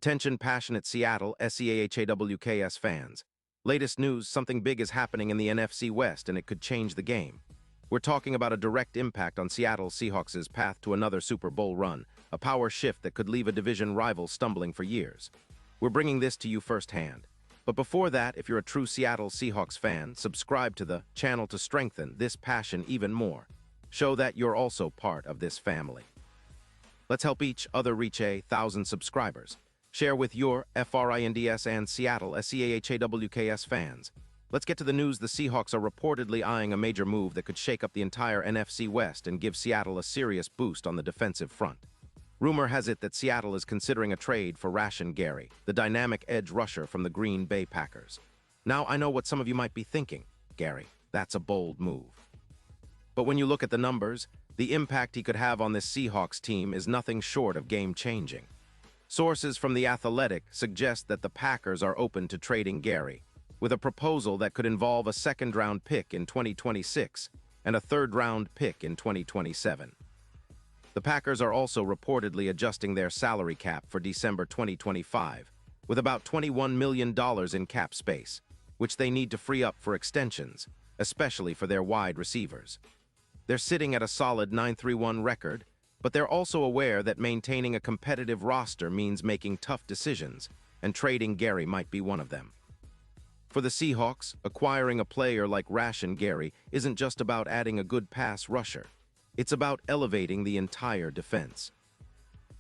Attention passionate Seattle Seahawks fans. Latest news, something big is happening in the NFC West and it could change the game. We're talking about a direct impact on Seattle Seahawks' path to another Super Bowl run, a power shift that could leave a division rival stumbling for years. We're bringing this to you firsthand. But before that, if you're a true Seattle Seahawks fan, subscribe to the channel to strengthen this passion even more. Show that you're also part of this family. Let's help each other reach 1,000 subscribers. Share with your FRINDS and Seattle Seahawks fans. Let's get to the news. The Seahawks are reportedly eyeing a major move that could shake up the entire NFC West and give Seattle a serious boost on the defensive front. Rumor has it that Seattle is considering a trade for Rashan Gary, the dynamic edge rusher from the Green Bay Packers. Now, I know what some of you might be thinking. Gary, that's a bold move. But when you look at the numbers, the impact he could have on this Seahawks team is nothing short of game-changing. Sources from The Athletic suggest that the Packers are open to trading Gary, with a proposal that could involve a second-round pick in 2026 and a third-round pick in 2027. The Packers are also reportedly adjusting their salary cap for December 2025, with about $21 million in cap space, which they need to free up for extensions, especially for their wide receivers. They're sitting at a solid 9-3-1 record, but they're also aware that maintaining a competitive roster means making tough decisions, and trading Gary might be one of them. For the Seahawks, acquiring a player like Rashan Gary isn't just about adding a good pass rusher. It's about elevating the entire defense.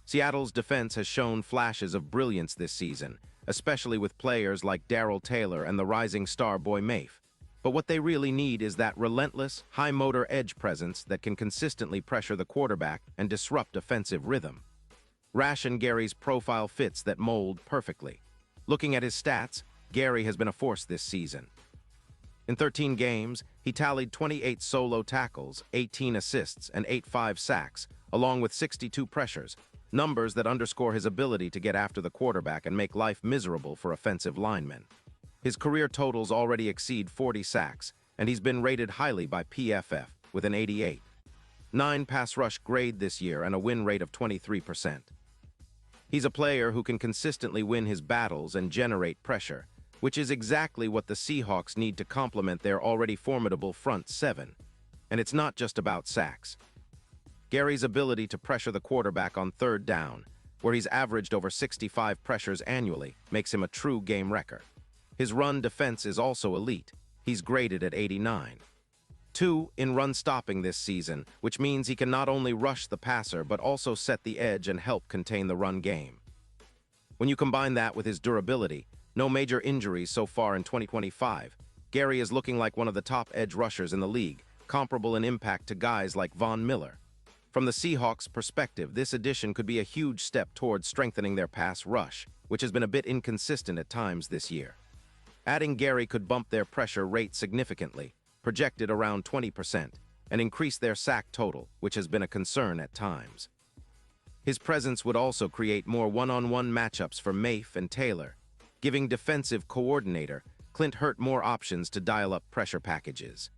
Seattle's defense has shown flashes of brilliance this season, especially with players like Darrell Taylor and the rising star Boy Mafe. But what they really need is that relentless, high-motor edge presence that can consistently pressure the quarterback and disrupt offensive rhythm. Rashan Gary's profile fits that mold perfectly. Looking at his stats, Gary has been a force this season. In 13 games, he tallied 28 solo tackles, 18 assists, and 8 sacks, along with 62 pressures, numbers that underscore his ability to get after the quarterback and make life miserable for offensive linemen. His career totals already exceed 40 sacks, and he's been rated highly by PFF with an 88. 9 pass rush grade this year and a win rate of 23%. He's a player who can consistently win his battles and generate pressure, which is exactly what the Seahawks need to complement their already formidable front seven. And it's not just about sacks. Gary's ability to pressure the quarterback on third down, where he's averaged over 65 pressures annually, makes him a true game wrecker. His run defense is also elite. He's graded at 89. 2 in run stopping this season, which means he can not only rush the passer but also set the edge and help contain the run game. When you combine that with his durability, no major injuries so far in 2025, Gary is looking like one of the top edge rushers in the league, comparable in impact to guys like Von Miller. From the Seahawks' perspective, this addition could be a huge step towards strengthening their pass rush, which has been a bit inconsistent at times this year. Adding Gary could bump their pressure rate significantly, projected around 20%, and increase their sack total, which has been a concern at times. His presence would also create more one-on-one matchups for Mafe and Taylor, giving defensive coordinator Clint Hurt more options to dial up pressure packages.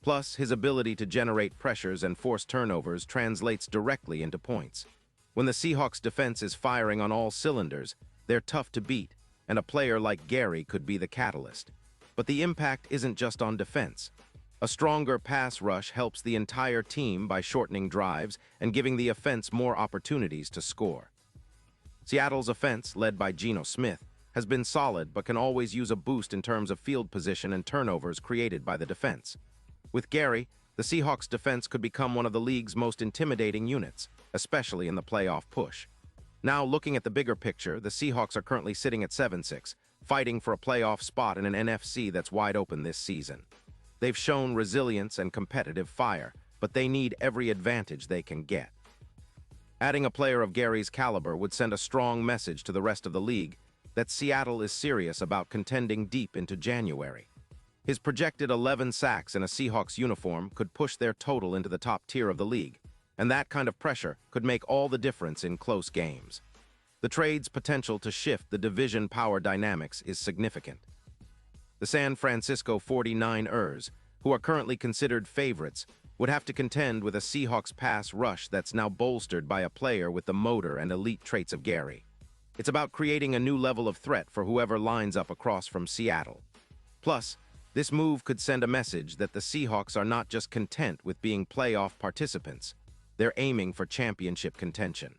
Plus, his ability to generate pressures and force turnovers translates directly into points. When the Seahawks defense is firing on all cylinders, they're tough to beat, and a player like Gary could be the catalyst. But the impact isn't just on defense. A stronger pass rush helps the entire team by shortening drives and giving the offense more opportunities to score. Seattle's offense, led by Geno Smith, has been solid but can always use a boost in terms of field position and turnovers created by the defense. With Gary, the Seahawks defense could become one of the league's most intimidating units, especially in the playoff push. Now, looking at the bigger picture, the Seahawks are currently sitting at 7-6, fighting for a playoff spot in an NFC that's wide open this season. They've shown resilience and competitive fire, but they need every advantage they can get. Adding a player of Gary's caliber would send a strong message to the rest of the league that Seattle is serious about contending deep into January. His projected 11 sacks in a Seahawks uniform could push their total into the top tier of the league, and that kind of pressure could make all the difference in close games. The trade's potential to shift the division power dynamics is significant. The San Francisco 49ers, who are currently considered favorites, would have to contend with a Seahawks pass rush that's now bolstered by a player with the motor and elite traits of Gary. It's about creating a new level of threat for whoever lines up across from Seattle. Plus, this move could send a message that the Seahawks are not just content with being playoff participants. They're aiming for championship contention.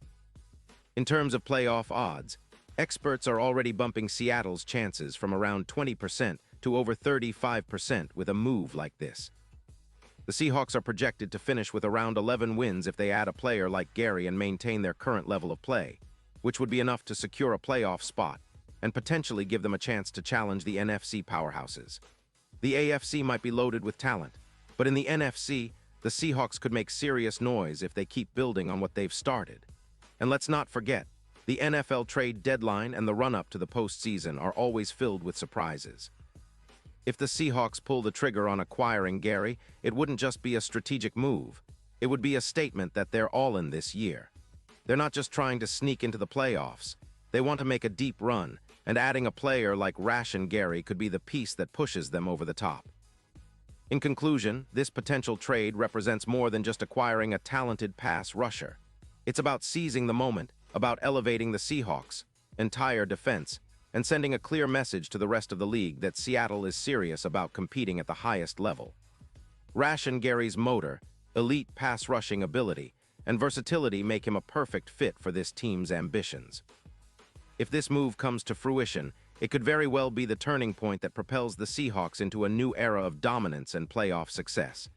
In terms of playoff odds, experts are already bumping Seattle's chances from around 20% to over 35% with a move like this. The Seahawks are projected to finish with around 11 wins if they add a player like Gary and maintain their current level of play, which would be enough to secure a playoff spot and potentially give them a chance to challenge the NFC powerhouses. The AFC might be loaded with talent, but in the NFC, the Seahawks could make serious noise if they keep building on what they've started. And let's not forget, the NFL trade deadline and the run-up to the postseason are always filled with surprises. If the Seahawks pull the trigger on acquiring Gary, it wouldn't just be a strategic move. It would be a statement that they're all in this year. They're not just trying to sneak into the playoffs. They want to make a deep run, and adding a player like Rashan Gary could be the piece that pushes them over the top. In conclusion, this potential trade represents more than just acquiring a talented pass rusher. It's about seizing the moment, about elevating the Seahawks' entire defense, and sending a clear message to the rest of the league that Seattle is serious about competing at the highest level. Rashan Gary's motor, elite pass rushing ability, and versatility make him a perfect fit for this team's ambitions. If this move comes to fruition, it could very well be the turning point that propels the Seahawks into a new era of dominance and playoff success.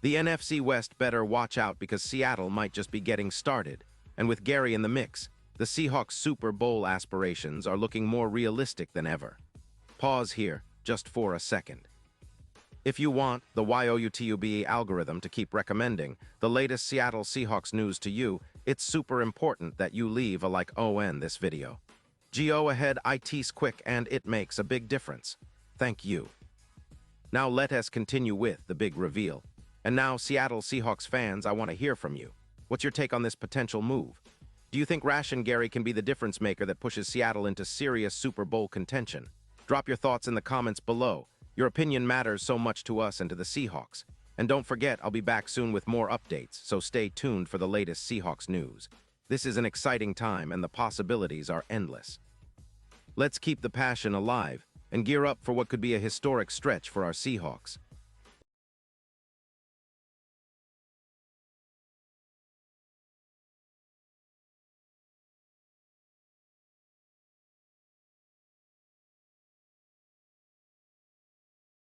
The NFC West better watch out because Seattle might just be getting started, and with Gary in the mix, the Seahawks' Super Bowl aspirations are looking more realistic than ever. Pause here, just for a second. If you want the YOUTUBE algorithm to keep recommending the latest Seattle Seahawks news to you, it's super important that you leave a like on this video. Go ahead, it's quick and it makes a big difference. Thank you. Now let us continue with the big reveal. And now, Seattle Seahawks fans, I want to hear from you. What's your take on this potential move? Do you think Rashan Gary can be the difference maker that pushes Seattle into serious Super Bowl contention? Drop your thoughts in the comments below. Your opinion matters so much to us and to the Seahawks. And don't forget, I'll be back soon with more updates, so stay tuned for the latest Seahawks news. This is an exciting time and the possibilities are endless. Let's keep the passion alive and gear up for what could be a historic stretch for our Seahawks.